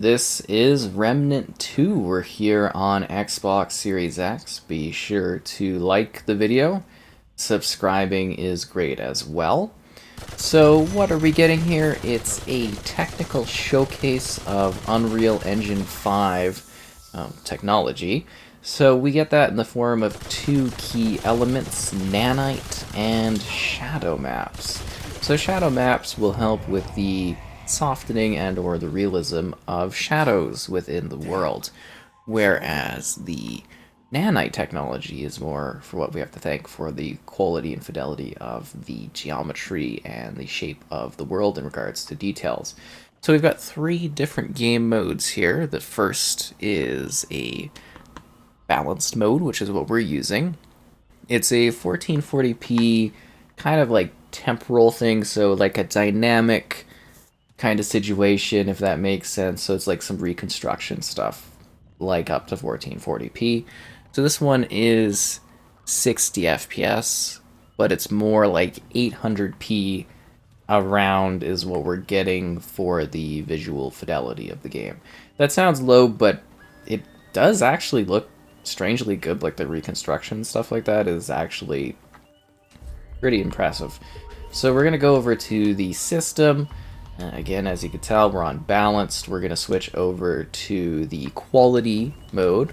This is Remnant 2. We're here on Xbox Series X. Be sure to like the video. Subscribing is great as well. So what are we getting here? It's a technical showcase of Unreal Engine 5 technology. So we get that in the form of two key elements, nanite and shadow maps. So shadow maps will help with the softening and or the realism of shadows within the world, whereas the nanite technology is more for what we have to thank for the quality and fidelity of the geometry and the shape of the world in regards to details. So we've got three different game modes here. The first is a balanced mode, which is what we're using. It's a 1440p kind of like temporal thing, so like a dynamic kind of situation, if that makes sense. So it's like some reconstruction stuff, like up to 1440p. So this one is 60 FPS, but it's more like 800p around is what we're getting for the visual fidelity of the game. That sounds low, but it does actually look strangely good. Like the reconstruction stuff like that is actually pretty impressive. So we're going to go over to the system. Again, as you can tell, we're on balanced. We're going to switch over to the quality mode.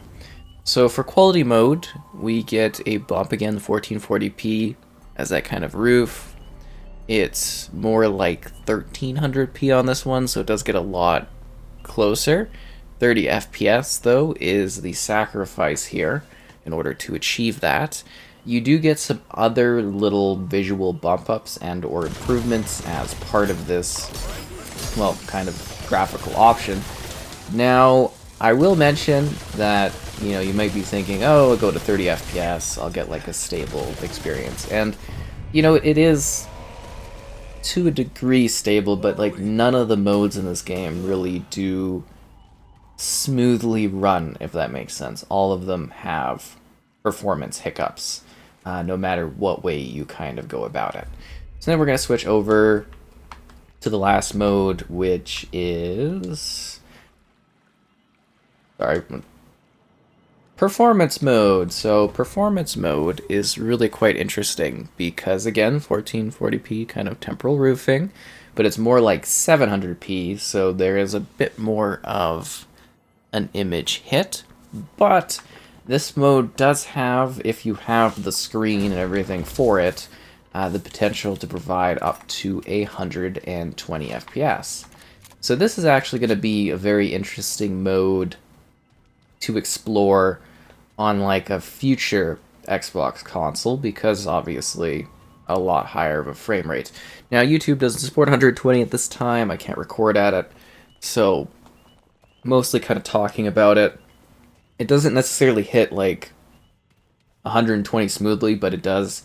So for quality mode, we get a bump again, 1440p as that kind of roof. It's more like 1300p on this one, so it does get a lot closer. 30 FPS, though, is the sacrifice here in order to achieve that. You do get some other little visual bump ups and or improvements as part of this, well, kind of graphical option. Now, I will mention that, you might be thinking, oh, I'll go to 30 FPS, I'll get like a stable experience. And, it is to a degree stable, but like none of the modes in this game really do smoothly run, if that makes sense. All of them have performance hiccups. No matter what way you kind of go about it. So then we're going to switch over to the last mode, which is... Sorry. Performance mode. So performance mode is really quite interesting because, again, 1440p kind of temporal roofing, but it's more like 700p, so there is a bit more of an image hit, but this mode does have, if you have the screen and everything for it, the potential to provide up to 120 FPS. So this is actually going to be a very interesting mode to explore on like a future Xbox console, because obviously a lot higher of a frame rate. Now YouTube doesn't support 120 at this time, I can't record at it, so mostly kind of talking about it. It doesn't necessarily hit like 120 smoothly, but it does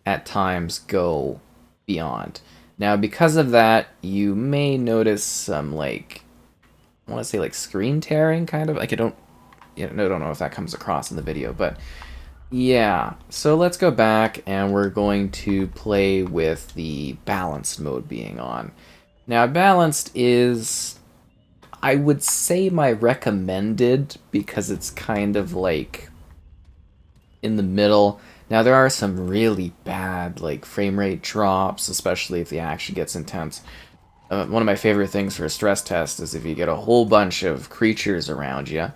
at times go beyond. Now, because of that, you may notice some like, I want to say like screen tearing, kind of. Like I don't know if that comes across in the video, but yeah. So let's go back and we're going to play with the balanced mode being on. Now, balanced is, I would say, my recommended, because it's kind of like in the middle. Now there are some really bad like frame rate drops, especially if the action gets intense. One of my favorite things for a stress test is if you get a whole bunch of creatures around you,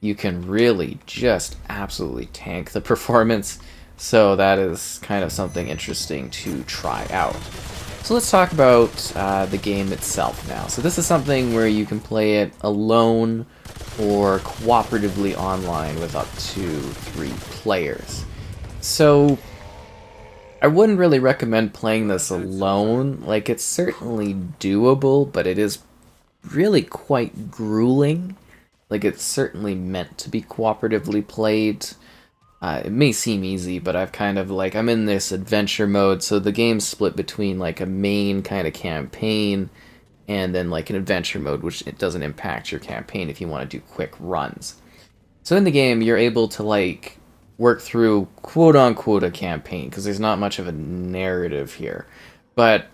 you can really just absolutely tank the performance. So that is kind of something interesting to try out. So let's talk about the game itself now. So this is something where you can play it alone or cooperatively online with up to 3 players. So I wouldn't really recommend playing this alone. Like, it's certainly doable, but it is really quite grueling. Like, it's certainly meant to be cooperatively played. It may seem easy, but I've kind of like, I'm in this adventure mode, so the game's split between like a main kind of campaign and then like an adventure mode, which it doesn't impact your campaign if you want to do quick runs. So in the game, you're able to like work through quote-unquote a campaign, because there's not much of a narrative here, but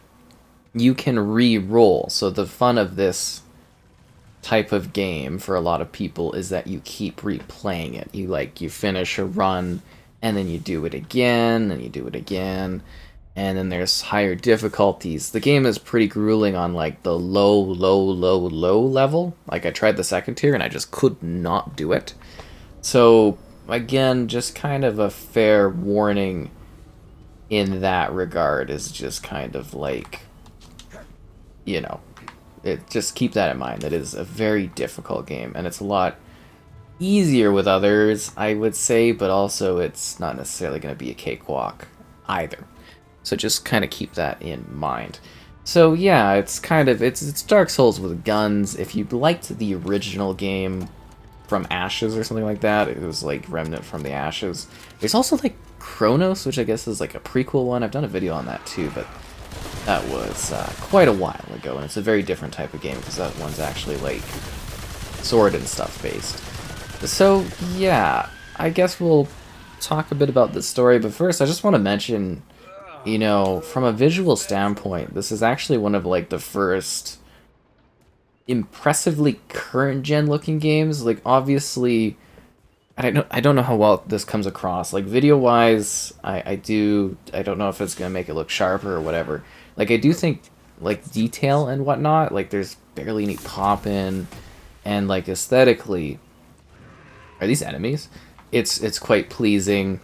you can re-roll. So the fun of this type of game for a lot of people is that you keep replaying it. You finish a run and then you do it again and you do it again, and then there's higher difficulties. The game is pretty grueling on like the low level. Like I tried the second tier and I just could not do it. So again, just kind of a fair warning in that regard is just kind of like, you know, just keep that in mind. That is a very difficult game, and it's a lot easier with others, I would say, but also it's not necessarily going to be a cakewalk either. So just kind of keep that in mind. So yeah, it's Dark Souls with guns. If you liked the original game from Ashes or something like that, it was like Remnant from the Ashes. There's also like Chronos, which I guess is like a prequel one. I've done a video on that too, but that was quite a while ago, and it's a very different type of game because that one's actually like sword and stuff based. So yeah, I guess we'll talk a bit about the story, but first I just want to mention, you know, from a visual standpoint, this is actually one of like the first impressively current gen looking games. Like obviously I don't know how well this comes across. Like video wise, I don't know if it's gonna make it look sharper or whatever. Like I do think like detail and whatnot, like there's barely any pop in, and like aesthetically, are these enemies? It's quite pleasing,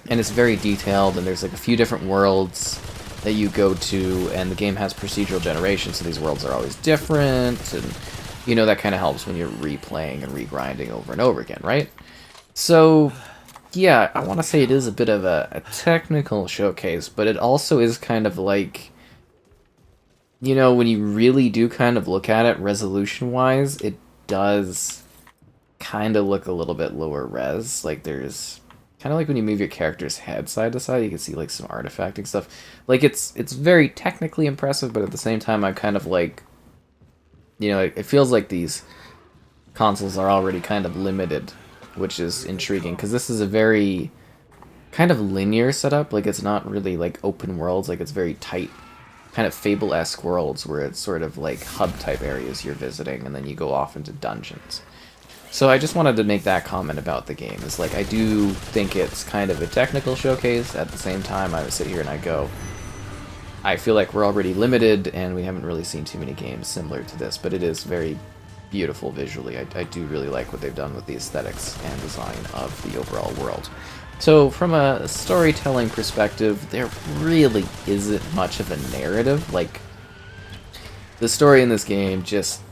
and it's very detailed, and there's like a few different worlds that you go to, and the game has procedural generation, so these worlds are always different, and you know that kind of helps when you're replaying and regrinding over and over again, right? So yeah, I want to say it is a bit of a technical showcase, but it also is kind of like, you know, when you really do kind of look at it resolution-wise, it does kind of look a little bit lower res. Like there's kind of like when you move your character's head side to side, you can see like some artifacting stuff. Like it's very technically impressive, but at the same time, I'm kind of like, you know, it feels like these consoles are already kind of limited, which is intriguing because this is a very kind of linear setup. Like it's not really like open worlds, like it's very tight, kind of Fable-esque worlds where it's sort of like hub type areas you're visiting, and then you go off into dungeons. So I just wanted to make that comment about the game. It's like I do think it's kind of a technical showcase. At the same time, I would sit here and I go, I feel like we're already limited and we haven't really seen too many games similar to this, but it is very beautiful visually. I do really like what they've done with the aesthetics and design of the overall world. So from a storytelling perspective, there really isn't much of a narrative. Like, the story in this game just,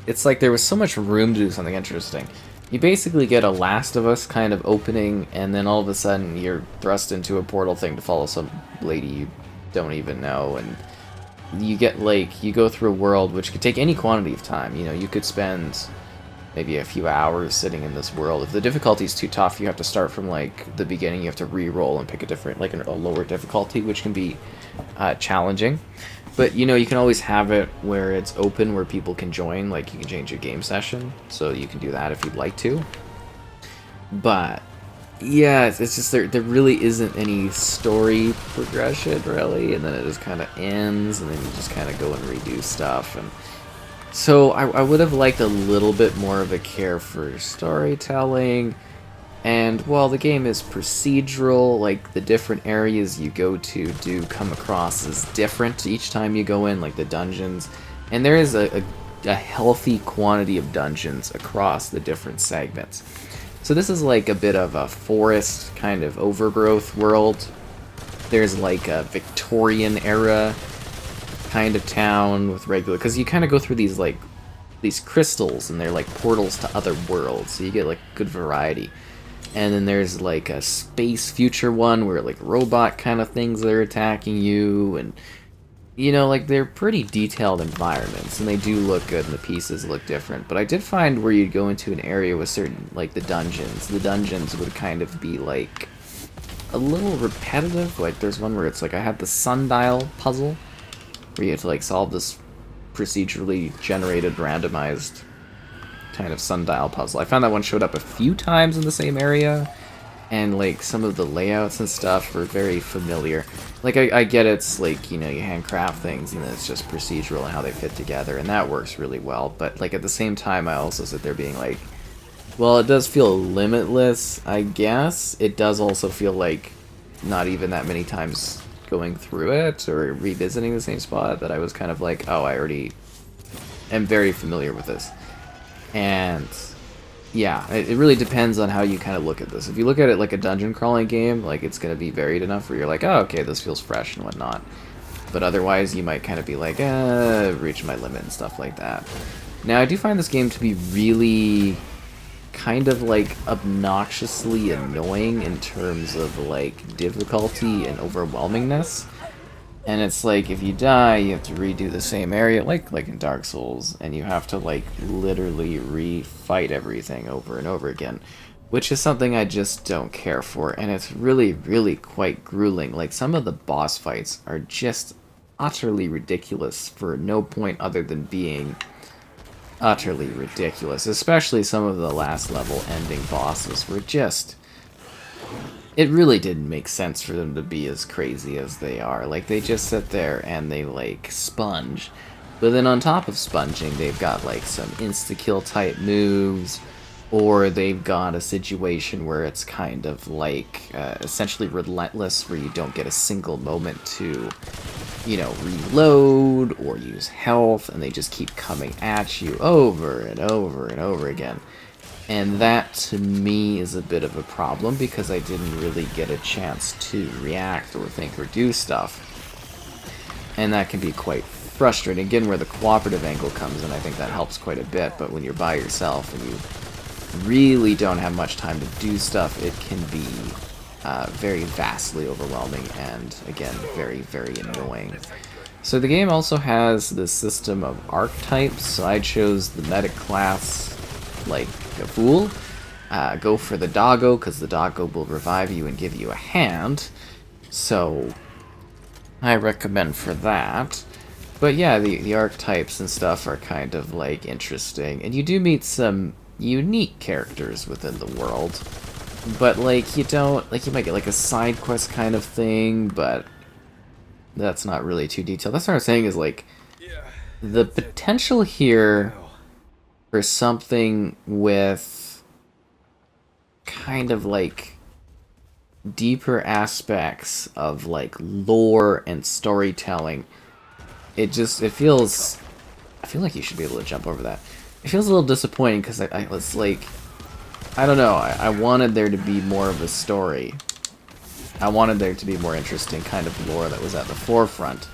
it's like there was so much room to do something interesting. You basically get a Last of Us kind of opening, and then all of a sudden you're thrust into a portal thing to follow some lady you don't even know, and you get like, you go through a world which could take any quantity of time. You know, you could spend maybe a few hours sitting in this world. If the difficulty is too tough, you have to start from like the beginning. You have to re-roll and pick a different, like a lower difficulty, which can be challenging. But you know, you can always have it where it's open, where people can join. Like you can change your game session, so you can do that if you'd like to. But yeah, it's just there really isn't any story progression really, and then it just kind of ends, and then you just kind of go and redo stuff. And so I would have liked a little bit more of a care for storytelling. And while the game is procedural, like the different areas you go to do come across as different each time you go in, like the dungeons. And there is a healthy quantity of dungeons across the different segments. So this is like a bit of a forest kind of overgrowth world. There's like a Victorian era kind of town with regular, because you kind of go through these like these crystals, and they're like portals to other worlds, so you get like good variety. And then there's like a space future one where like robot kind of things are attacking you, and you know, like they're pretty detailed environments, and they do look good, and the pieces look different. But I did find where you'd go into an area with certain, like the dungeons would kind of be like a little repetitive. Like there's one where it's like, I had the sundial puzzle where you have to like solve this procedurally generated randomized kind of sundial puzzle. I found that one showed up a few times in the same area, and like some of the layouts and stuff were very familiar. Like I get it's like, you know, you handcraft things and it's just procedural and how they fit together, and that works really well. But like at the same time, I also sit there being like, well, it does feel limitless, I guess. It does also feel like not even that many times going through it or revisiting the same spot that I was kind of like, oh, I already am very familiar with this. And yeah, it really depends on how you kind of look at this. If you look at it like a dungeon crawling game, like it's going to be varied enough where you're like, oh, okay, this feels fresh and whatnot. But otherwise, you might kind of be like, reach my limit and stuff like that. Now, I do find this game to be really kind of like obnoxiously annoying in terms of like difficulty and overwhelmingness. And it's like, if you die, you have to redo the same area, like in Dark Souls, and you have to, like, literally re-fight everything over and over again, which is something I just don't care for, and it's really, really quite grueling. Like, some of the boss fights are just utterly ridiculous for no point other than being utterly ridiculous, especially some of the last level ending bosses were just... It really didn't make sense for them to be as crazy as they are. Like, they just sit there and they, like, sponge. But then on top of sponging, they've got, like, some insta-kill type moves, or they've got a situation where it's kind of, like, essentially relentless, where you don't get a single moment to, you know, reload or use health, and they just keep coming at you over and over and over again. And that, to me, is a bit of a problem, because I didn't really get a chance to react or think or do stuff. And that can be quite frustrating. Again, where the cooperative angle comes in, I think that helps quite a bit, but when you're by yourself and you really don't have much time to do stuff, it can be very vastly overwhelming and, again, very, very annoying. So the game also has this system of archetypes, so I chose the medic class like a fool. Go for the doggo, because the doggo will revive you and give you a hand. So I recommend for that. But yeah, the archetypes and stuff are kind of like interesting. And you do meet some unique characters within the world. But like you don't, like you might get like a side quest kind of thing, but that's not really too detailed. That's what I'm saying is like the potential here for something with kind of like deeper aspects of like lore and storytelling. It feels, I feel like you should be able to jump over that. It feels a little disappointing because I was like, I don't know, I wanted there to be more of a story. I wanted there to be more interesting kind of lore that was at the forefront.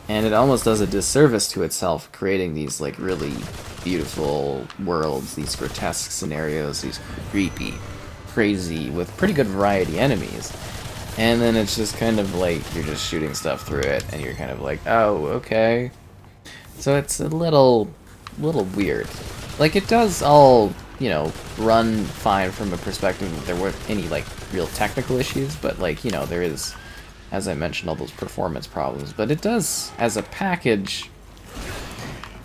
And it almost does a disservice to itself, creating these like really beautiful worlds, these grotesque scenarios, these creepy, crazy, with pretty good variety enemies. And then it's just kind of like you're just shooting stuff through it, and you're kind of like, oh, okay. So it's a little weird. Like, it does all, you know, run fine from a perspective that there weren't any like real technical issues, but like, you know, there is, as I mentioned, all those performance problems. But it does, as a package,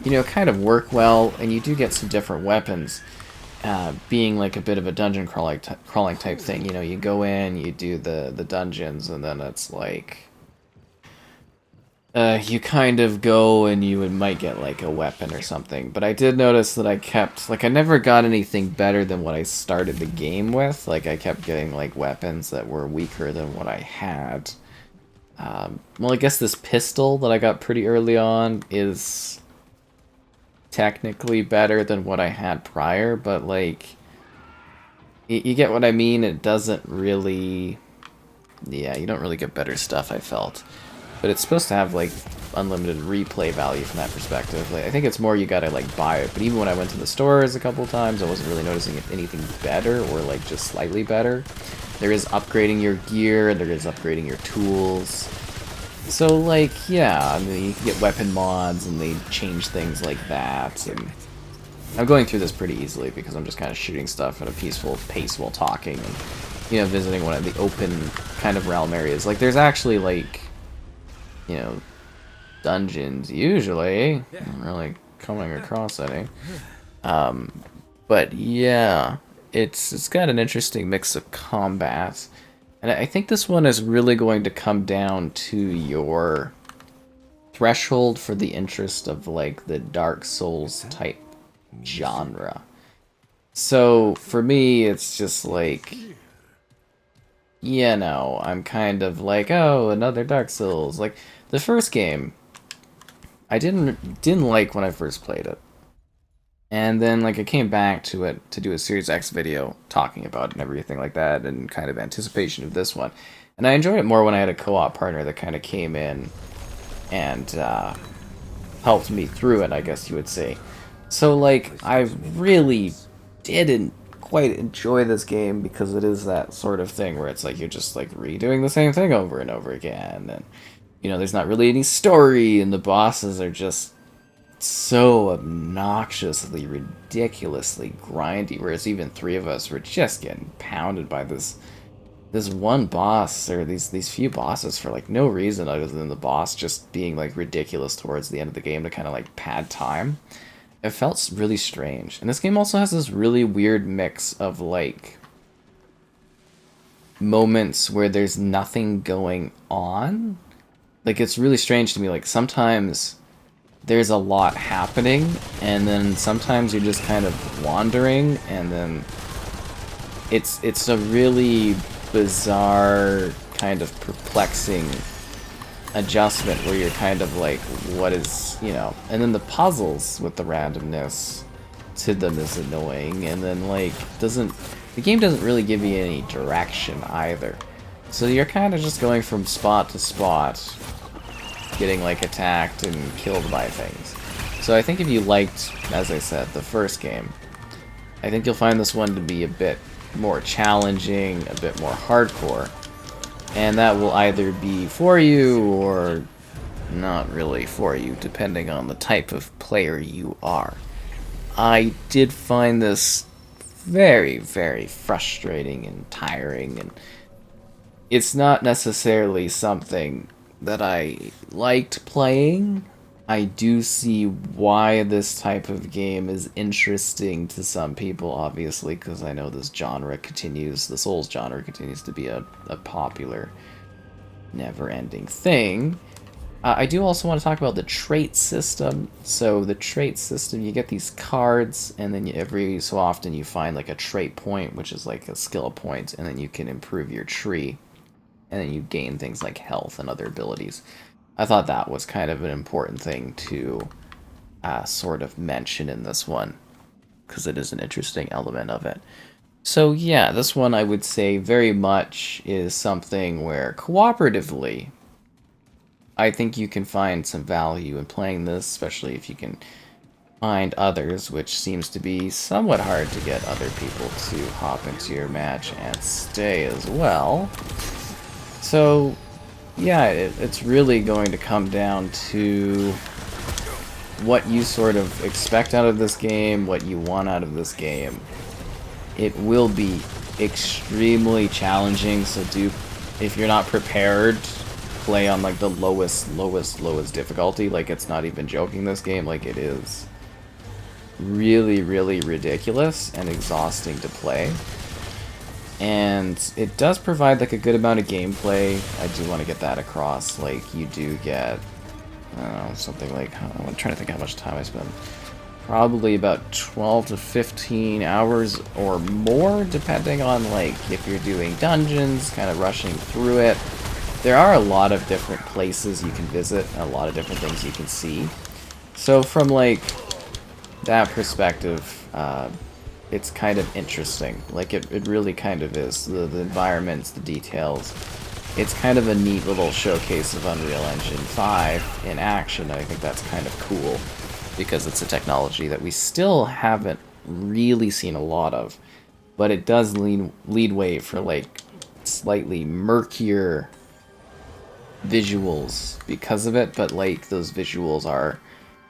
you know, kind of work well, and you do get some different weapons, being like a bit of a dungeon crawling type thing. You know, you go in, you do the dungeons, and then it's like, you kind of go and you might get like a weapon or something. But I did notice that I kept, like, I never got anything better than what I started the game with. Like, I kept getting like weapons that were weaker than what I had. Well, I guess this pistol that I got pretty early on is technically better than what I had prior, but like, you get what I mean? It doesn't really, yeah, you don't really get better stuff, I felt. But it's supposed to have like unlimited replay value from that perspective. Like, I think it's more you gotta like buy it, but even when I went to the stores a couple times, I wasn't really noticing anything better or like just slightly better. There is upgrading your gear, there is upgrading your tools. So, like, yeah, I mean, you can get weapon mods, and they change things like that, and I'm going through this pretty easily because I'm just kind of shooting stuff at a peaceful pace while talking, and, you know, visiting one of the open kind of realm areas. Like, there's actually, like, you know, dungeons, usually. I'm really coming across any. But, yeah, It's got an interesting mix of combat. And I think this one is really going to come down to your threshold for the interest of like the Dark Souls type genre. So for me, it's just like, you know, I'm kind of like, oh, another Dark Souls. Like the first game, I didn't like when I first played it. And then like I came back to it to do a Series X video talking about it and everything like that, and kind of anticipation of this one. And I enjoyed it more when I had a co-op partner that kind of came in and helped me through it, I guess you would say. So like I really didn't quite enjoy this game because it is that sort of thing where it's like you're just like redoing the same thing over and over again, and you know there's not really any story, and the bosses are just so obnoxiously, ridiculously grindy, whereas even three of us were just getting pounded by this one boss, or these few bosses, for like no reason other than the boss just being like ridiculous towards the end of the game to kind of like pad time. It felt really strange. And this game also has this really weird mix of like moments where there's nothing going on. Like it's really strange to me. Like sometimes there's a lot happening, and then sometimes you're just kind of wandering, and then it's a really bizarre, kind of perplexing adjustment where you're kind of like, what is, you know, and then the puzzles with the randomness to them is annoying, and then like the game doesn't really give you any direction either. So you're kind of just going from spot to spot, getting like attacked and killed by things. So I think if you liked, as I said, the first game, I think you'll find this one to be a bit more challenging, a bit more hardcore, and that will either be for you or not really for you, depending on the type of player you are. I did find this very, very frustrating and tiring, and it's not necessarily something that I liked playing. I do see why this type of game is interesting to some people, obviously, because I know this genre continues, the Souls genre continues to be a popular, never-ending thing. I do also want to talk about the trait system. So the trait system, you get these cards, and then every so often you find like a trait point, which is like a skill point, and then you can improve your tree, and then you gain things like health and other abilities. I thought that was kind of an important thing to sort of mention in this one, because it is an interesting element of it. So yeah, this one I would say very much is something where cooperatively, I think you can find some value in playing this, especially if you can find others, which seems to be somewhat hard to get other people to hop into your match and stay as well. So yeah, it's really going to come down to what you sort of expect out of this game, what you want out of this game. It will be extremely challenging, so if you're not prepared, play on like the lowest difficulty. Like, it's not even joking, this game. Like, it is really, really ridiculous and exhausting to play. And it does provide like a good amount of gameplay. I do want to get that across. Like, you do get, I don't know, something like, I'm trying to think how much time I spent. Probably about 12 to 15 hours or more, depending on like if you're doing dungeons, kind of rushing through it. There are a lot of different places you can visit, a lot of different things you can see. So from like that perspective, it's kind of interesting. Like, it really kind of is. The environments, the details. It's kind of a neat little showcase of Unreal Engine 5 in action. I think that's kind of cool, because it's a technology that we still haven't really seen a lot of. But it does lead way for, like, slightly murkier visuals because of it. But, like, those visuals are,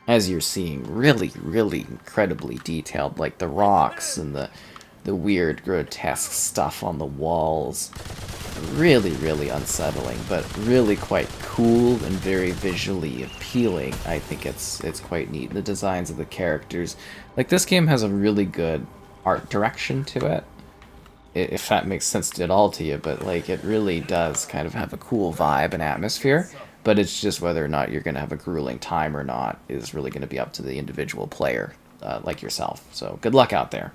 as you're seeing, really, really incredibly detailed, like the rocks and the weird, grotesque stuff on the walls. Really, really unsettling, but really quite cool and very visually appealing. I think it's quite neat. The designs of the characters. Like, this game has a really good art direction to it, if that makes sense at all to you, but like it really does kind of have a cool vibe and atmosphere. But it's just whether or not you're going to have a grueling time or not is really going to be up to the individual player, like yourself. So good luck out there.